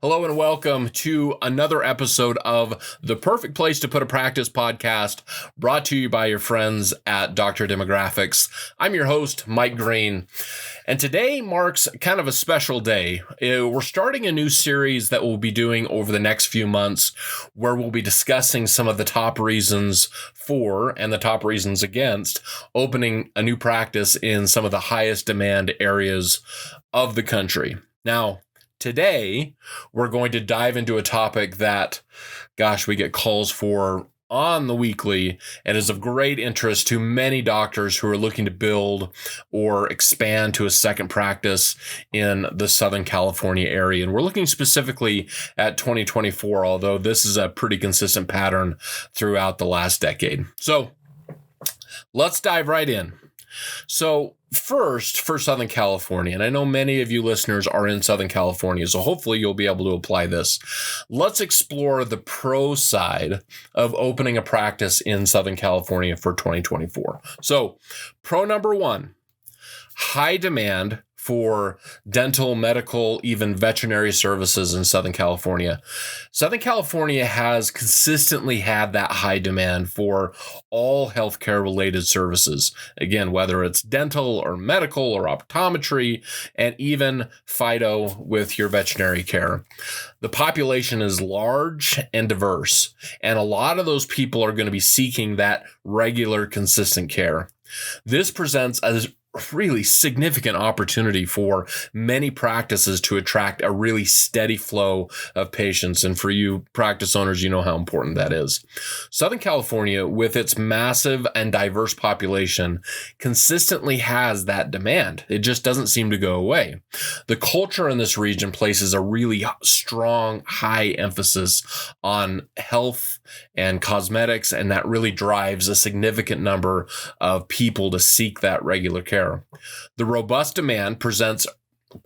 Hello and welcome to another episode of The Perfect Place to Put a Practice podcast, brought to you by your friends at Dr. Demographics. I'm your host, Mike Green, and today marks kind of a special day. We're starting a new series that we'll be doing over the next few months, where we'll be discussing some of the top reasons for and the top reasons against opening a new practice in some of the highest demand areas of the country. Now, today, we're going to dive into a topic that, we get calls for on the weekly and is of great interest to many doctors who are looking to build or expand to a second practice in the Southern California area. And we're looking specifically at 2024, although this is a pretty consistent pattern throughout the last decade. So let's dive right in. So first, for Southern California, and I know many of you listeners are in Southern California, so hopefully you'll be able to apply this. Let's explore the pro side of opening a practice in Southern California for 2024. So pro number one, high demand for dental, medical, even veterinary services in Southern California. Southern California has consistently had that high demand for all healthcare related services. Again, whether it's dental or medical or optometry, and even phyto with your veterinary care. The population is large and diverse, and a lot of those people are going to be seeking that regular, consistent care. This presents a really significant opportunity for many practices to attract a really steady flow of patients. And for you practice owners, you know how important that is. Southern California, with its massive and diverse population, consistently has that demand. It just doesn't seem to go away. The culture in this region places a really strong, high emphasis on health and cosmetics, and that really drives a significant number of people to seek that regular care. The robust demand presents,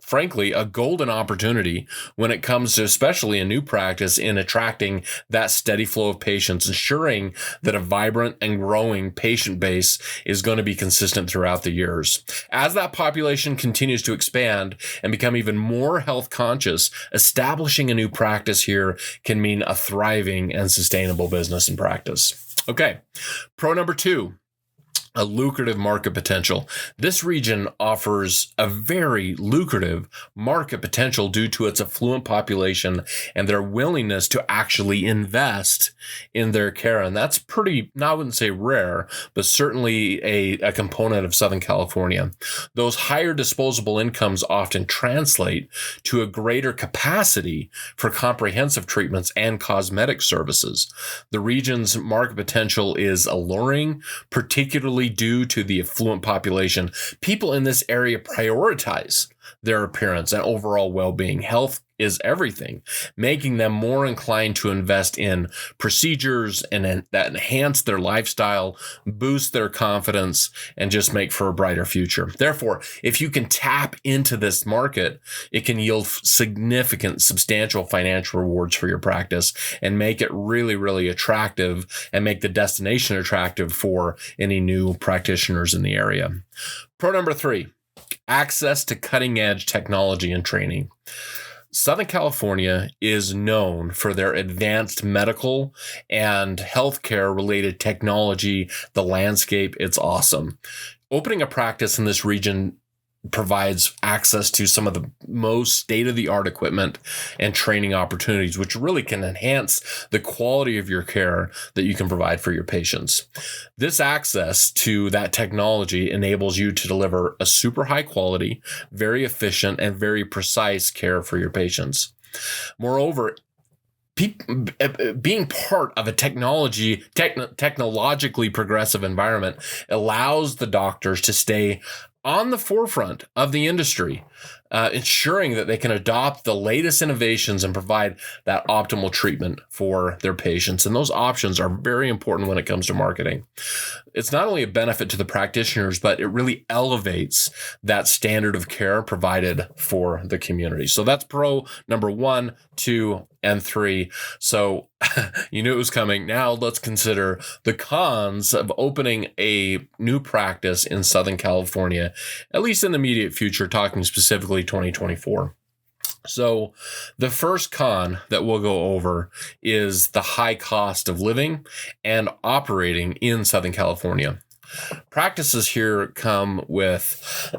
frankly, a golden opportunity when it comes to especially a new practice in attracting that steady flow of patients, ensuring that a vibrant and growing patient base is going to be consistent throughout the years. As that population continues to expand and become even more health conscious, establishing a new practice here can mean a thriving and sustainable business and practice. Okay, pro number two. A lucrative market potential. This region offers a very lucrative market potential due to its affluent population and their willingness to actually invest in their care. And that's pretty, I wouldn't say rare, but certainly a component of Southern California. Those higher disposable incomes often translate to a greater capacity for comprehensive treatments and cosmetic services. The region's market potential is alluring, particularly due to the affluent population. People in this area prioritize their appearance and overall well-being. Health is everything, making them more inclined to invest in procedures and that enhance their lifestyle, boost their confidence, and just make for a brighter future. Therefore, if you can tap into this market, it can yield significant, substantial financial rewards for your practice and make it really, really attractive and make the destination attractive for any new practitioners in the area. Pro number three, access to cutting-edge technology and training. Southern California is known for their advanced medical and healthcare related technology. The landscape, it's awesome. Opening a practice in this region provides access to some of the most state-of-the-art equipment and training opportunities, which really can enhance the quality of your care that you can provide for your patients. This access to that technology enables you to deliver a super high quality, very efficient, and very precise care for your patients. Moreover, being part of a technologically progressive environment allows the doctors to stay on the forefront of the industry, ensuring that they can adopt the latest innovations and provide that optimal treatment for their patients. And those options are very important when it comes to marketing. It's not only a benefit to the practitioners, but it really elevates that standard of care provided for the community. So that's pro number 1, 2, and 3. So you knew it was coming. Now let's consider the cons of opening a new practice in Southern California, at least in the immediate future, talking specifically 2024. So the first con that we'll go over is the high cost of living and operating in Southern California. Practices here come with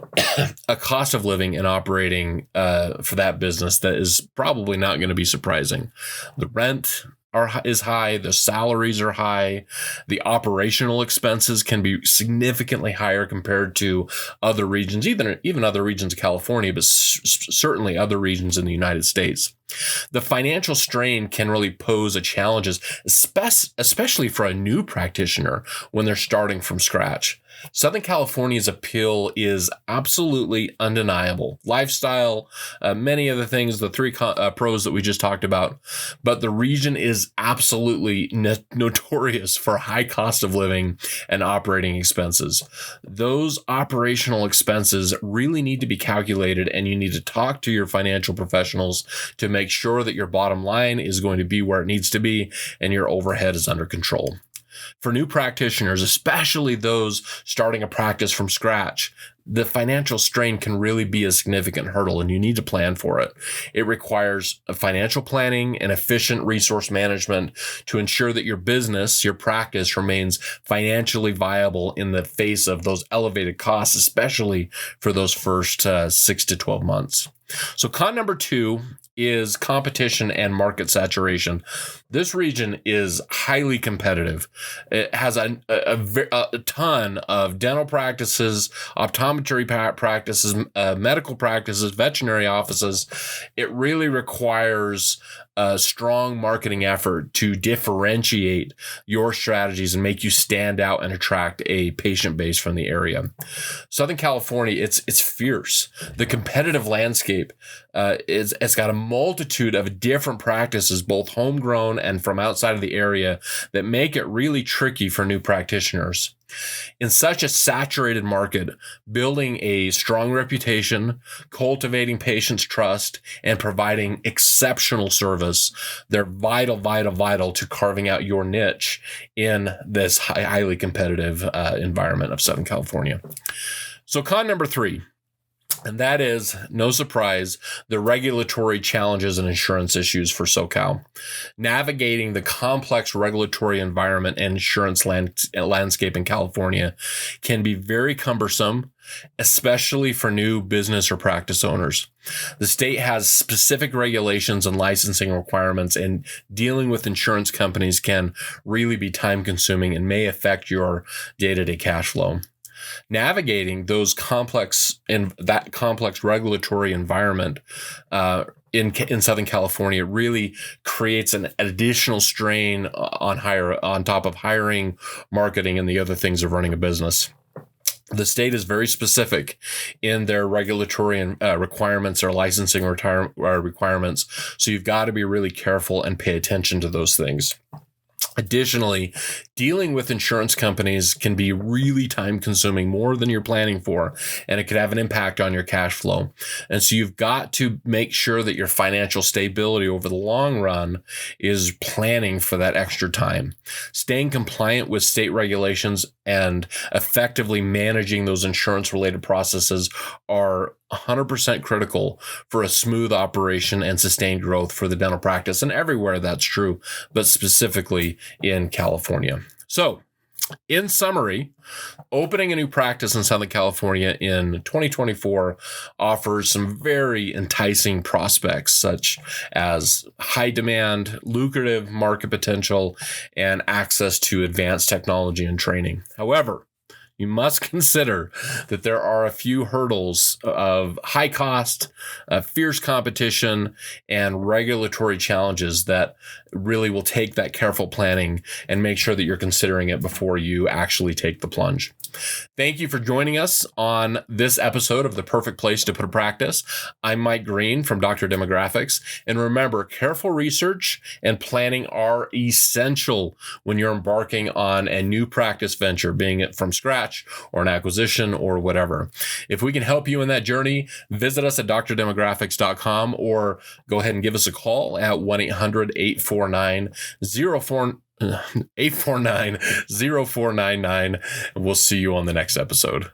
a cost of living and operating for that business that is probably not going to be surprising. The rent is high, the salaries are high, the operational expenses can be significantly higher compared to other regions, even other regions of California, but certainly other regions in the United States. The financial strain can really pose a challenge, especially for a new practitioner when they're starting from scratch. Southern California's appeal is absolutely undeniable. Lifestyle, many of the things, the three pros that we just talked about, but the region is absolutely notorious for high cost of living and operating expenses. Those operational expenses really need to be calculated, and you need to talk to your financial professionals to make sure that your bottom line is going to be where it needs to be and your overhead is under control. For new practitioners, especially those starting a practice from scratch, the financial strain can really be a significant hurdle, and you need to plan for it. It requires financial planning and efficient resource management to ensure that your business, your practice, remains financially viable in the face of those elevated costs, especially for those first 6 to 12 months. So con number 2 is competition and market saturation. This region is highly competitive. It has a ton of dental practices, optometry practices, medical practices, veterinary offices. It really requires a strong marketing effort to differentiate your strategies and make you stand out and attract a patient base from the area. Southern California, it's fierce. The competitive landscape it's got a multitude of different practices, both homegrown and from outside of the area, that make it really tricky for new practitioners. In such a saturated market, building a strong reputation, cultivating patients' trust, and providing exceptional service, they're vital to carving out your niche in this highly competitive environment of Southern California. So con number 3. And that is, no surprise, the regulatory challenges and insurance issues for SoCal. Navigating the complex regulatory environment and insurance landscape in California can be very cumbersome, especially for new business or practice owners. The state has specific regulations and licensing requirements, and dealing with insurance companies can really be time-consuming and may affect your day-to-day cash flow. Navigating those complex regulatory environment in Southern California really creates an additional strain on top of hiring, marketing, and the other things of running a business. The state is very specific in their regulatory requirements or licensing requirements, so you've got to be really careful and pay attention to those things. Additionally, dealing with insurance companies can be really time-consuming, more than you're planning for, and it could have an impact on your cash flow. And so you've got to make sure that your financial stability over the long run is planning for that extra time. Staying compliant with state regulations and effectively managing those insurance-related processes are 100% critical for a smooth operation and sustained growth for the dental practice, and everywhere that's true, but specifically in California. So, in summary, opening a new practice in Southern California in 2024 offers some very enticing prospects, such as high demand, lucrative market potential, and access to advanced technology and training. However, you must consider that there are a few hurdles of high cost, fierce competition, and regulatory challenges that really will take that careful planning and make sure that you're considering it before you actually take the plunge. Thank you for joining us on this episode of The Perfect Place to Put a Practice. I'm Mike Green from Dr. Demographics. And remember, careful research and planning are essential when you're embarking on a new practice venture, being it from scratch or an acquisition or whatever. If we can help you in that journey, visit us at drdemographics.com or go ahead and give us a call at 1-800-849-0499. We'll see you on the next episode.